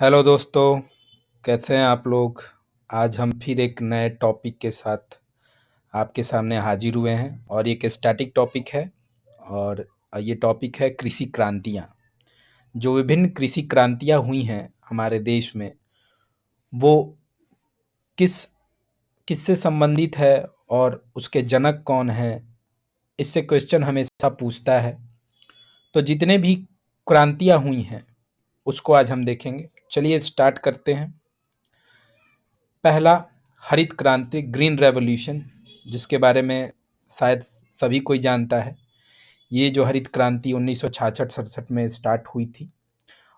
Hello दोस्तों, कैसे हैं आप लोग। आज हम फिर एक नए टॉपिक के साथ आपके सामने हाजिर हुए हैं और ये एक स्टैटिक टॉपिक है। और ये टॉपिक है कृषि क्रांतियाँ। जो विभिन्न कृषि क्रांतियाँ हुई हैं हमारे देश में, वो किस किससे संबंधित है और उसके जनक कौन है, इससे क्वेश्चन हमेशा पूछता है। तो जितने भी क्रांतियाँ हुई हैं उसको आज हम देखेंगे। चलिए स्टार्ट करते हैं। पहला, हरित क्रांति, ग्रीन रेवोल्यूशन, जिसके बारे में शायद सभी कोई जानता है। ये जो हरित क्रांति 1966-67 में स्टार्ट हुई थी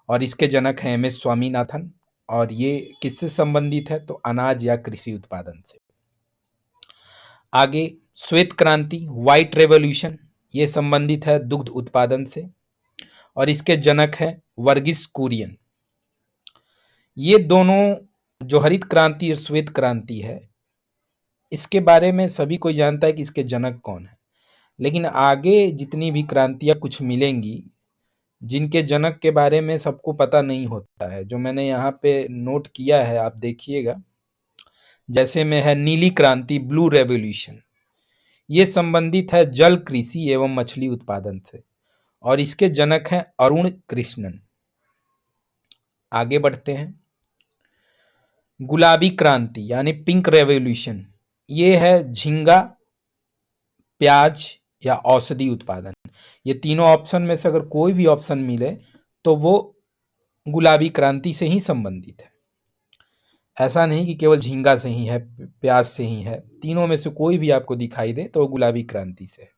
और इसके जनक हैं एम एस स्वामीनाथन। और ये किससे संबंधित है, तो अनाज या कृषि उत्पादन से। आगे श्वेत क्रांति, व्हाइट रेवोल्यूशन, ये संबंधित है दुग्ध उत्पादन से और इसके जनक हैं वर्गीस कुरियन। ये दोनों, जो हरित क्रांति और श्वेत क्रांति है, इसके बारे में सभी कोई जानता है कि इसके जनक कौन है। लेकिन आगे जितनी भी क्रांतियां कुछ मिलेंगी, जिनके जनक के बारे में सबको पता नहीं होता है, जो मैंने यहाँ पे नोट किया है आप देखिएगा। जैसे में है नीली क्रांति, ब्लू रेवोल्यूशन, ये संबंधित है जल कृषि एवं मछली उत्पादन से और इसके जनक हैं अरुण कृष्णन। आगे बढ़ते हैं। गुलाबी क्रांति यानी पिंक रेवोल्यूशन, ये है झींगा, प्याज या औषधि उत्पादन। ये तीनों ऑप्शन में से अगर कोई भी ऑप्शन मिले तो वो गुलाबी क्रांति से ही संबंधित है। ऐसा नहीं कि केवल झींगा से ही है, प्याज से ही है, तीनों में से कोई भी आपको दिखाई दे तो वो गुलाबी क्रांति से है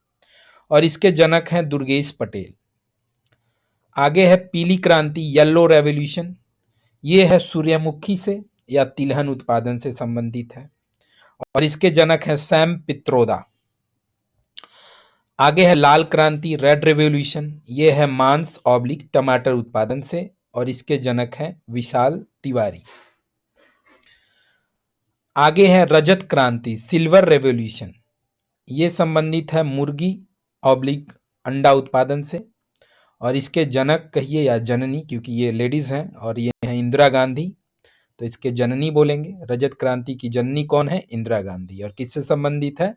और इसके जनक हैं दुर्गेश पटेल। आगे है पीली क्रांति, येलो रेवोल्यूशन, ये है सूर्यमुखी से या तिलहन उत्पादन से संबंधित है और इसके जनक हैं सैम पित्रोदा। आगे है लाल क्रांति, रेड रेवोल्यूशन, ये है मांस ऑब्लिक टमाटर उत्पादन से और इसके जनक हैं विशाल तिवारी। आगे है रजत क्रांति, सिल्वर रेवोल्यूशन, ये संबंधित है मुर्गी ऑब्लिक अंडा उत्पादन से और इसके जनक कहिए या जननी, क्योंकि ये लेडीज हैं और ये हैं इंदिरा गांधी, तो इसके जननी बोलेंगे। रजत क्रांति की जननी कौन है? इंदिरा गांधी। और किससे संबंधित है?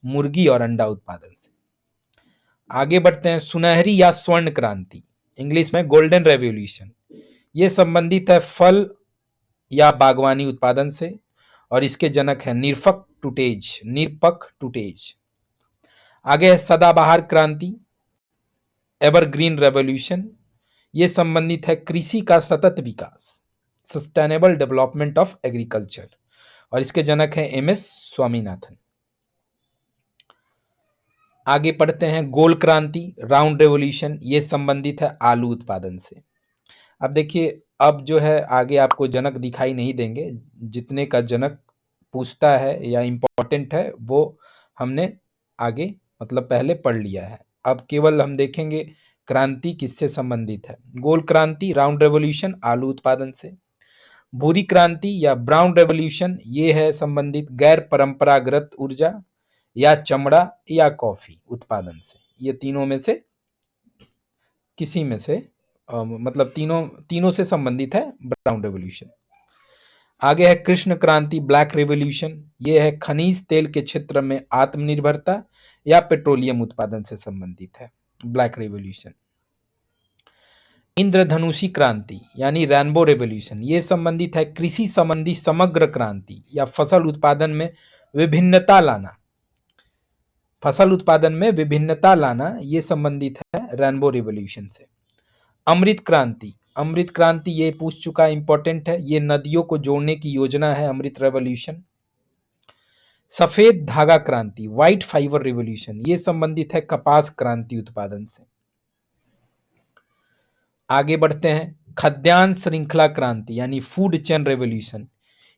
मुर्गी और अंडा उत्पादन से। आगे बढ़ते हैं। सुनहरी या स्वर्ण क्रांति, इंग्लिश में गोल्डन रेवोल्यूशन, ये संबंधित है फल या बागवानी उत्पादन से और इसके जनक है निरपक टुटेज। आगे है सदाबहार क्रांति, एवरग्रीन रेवोल्यूशन, ये संबंधित है कृषि का सतत विकास, सस्टेनेबल डेवलपमेंट ऑफ एग्रीकल्चर और इसके जनक हैं एम एस स्वामीनाथन। आगे पढ़ते हैं। गोल क्रांति, राउंड रेवोल्यूशन, ये संबंधित है आलू उत्पादन से। अब देखिए, अब जो है आगे आपको जनक दिखाई नहीं देंगे, जितने का जनक पूछता है या इम्पोर्टेंट है वो हमने आगे मतलब पहले पढ़ लिया है। अब केवल हम देखेंगे क्रांति किससे संबंधित है। गोल क्रांति, राउंड रेवोल्यूशन, आलू उत्पादन से। भूरी क्रांति या ब्राउन रेवोल्यूशन, ये है संबंधित गैर परंपरागत ऊर्जा या चमड़ा या कॉफी उत्पादन से। ये तीनों में से किसी में से मतलब तीनों से संबंधित है ब्राउन रेवोल्यूशन। आगे है कृष्ण क्रांति, ब्लैक रेवोल्यूशन, ये है खनिज तेल के क्षेत्र में आत्मनिर्भरता या पेट्रोलियम उत्पादन से संबंधित है, ब्लैक रेवोल्यूशन। इंद्रधनुषी क्रांति यानी रेनबो रेवोल्यूशन, ये संबंधित है कृषि संबंधी समग्र क्रांति या फसल उत्पादन में विभिन्नता लाना। फसल उत्पादन में विभिन्नता लाना, ये संबंधित है रेनबो रेवोल्यूशन से। अमृत क्रांति ये पूछ चुका, इंपॉर्टेंट है, ये नदियों को जोड़ने की योजना है, अमृत रेवोल्यूशन। सफेद धागा क्रांति, व्हाइट फाइबर रेवोल्यूशन, ये संबंधित है कपास क्रांति उत्पादन से। आगे बढ़ते हैं। खाद्यान्न श्रृंखला क्रांति यानी फूड चेन रेवोल्यूशन,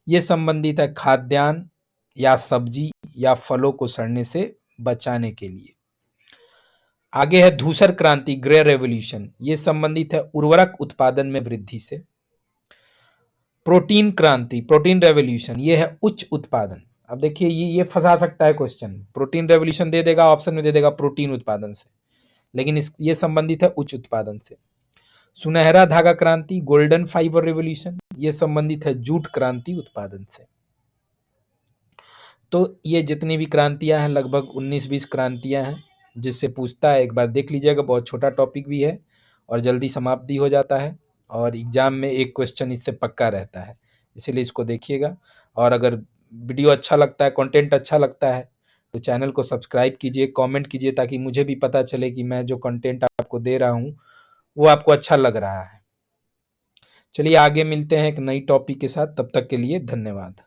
ये संबंधित है खाद्यान्न या सब्जी या फलों को सड़ने से बचाने के लिए। आगे है धूसर क्रांति, ग्रे रेवोल्यूशन, ये संबंधित है उर्वरक उत्पादन में वृद्धि से। प्रोटीन क्रांति, प्रोटीन रेवोल्यूशन, ये है उच्च उत्पादन। अब देखिए ये फंसा सकता है क्वेश्चन, प्रोटीन रेवोल्यूशन दे देगा, ऑप्शन में दे देगा प्रोटीन उत्पादन से, लेकिन ये संबंधित है उच्च उत्पादन से। सुनहरा धागा क्रांति, गोल्डन फाइबर रिवॉल्यूशन, ये संबंधित है जूट क्रांति उत्पादन से। तो ये जितनी भी क्रांतियां हैं, लगभग 19-20 क्रांतियां हैं। जिससे पूछता है एक बार देख लीजिएगा, बहुत छोटा टॉपिक भी है और जल्दी समाप्ति हो जाता है, और एग्जाम में एक क्वेश्चन इससे पक्का रहता है, इसीलिए इसको देखिएगा। और अगर वीडियो अच्छा लगता है, कंटेंट अच्छा लगता है, तो चैनल को सब्सक्राइब कीजिए, कमेंट कीजिए, ताकि मुझे भी पता चले कि मैं जो कंटेंट आपको दे रहा हूँ वो आपको अच्छा लग रहा है। चलिए आगे मिलते हैं एक नई टॉपिक के साथ, तब तक के लिए धन्यवाद।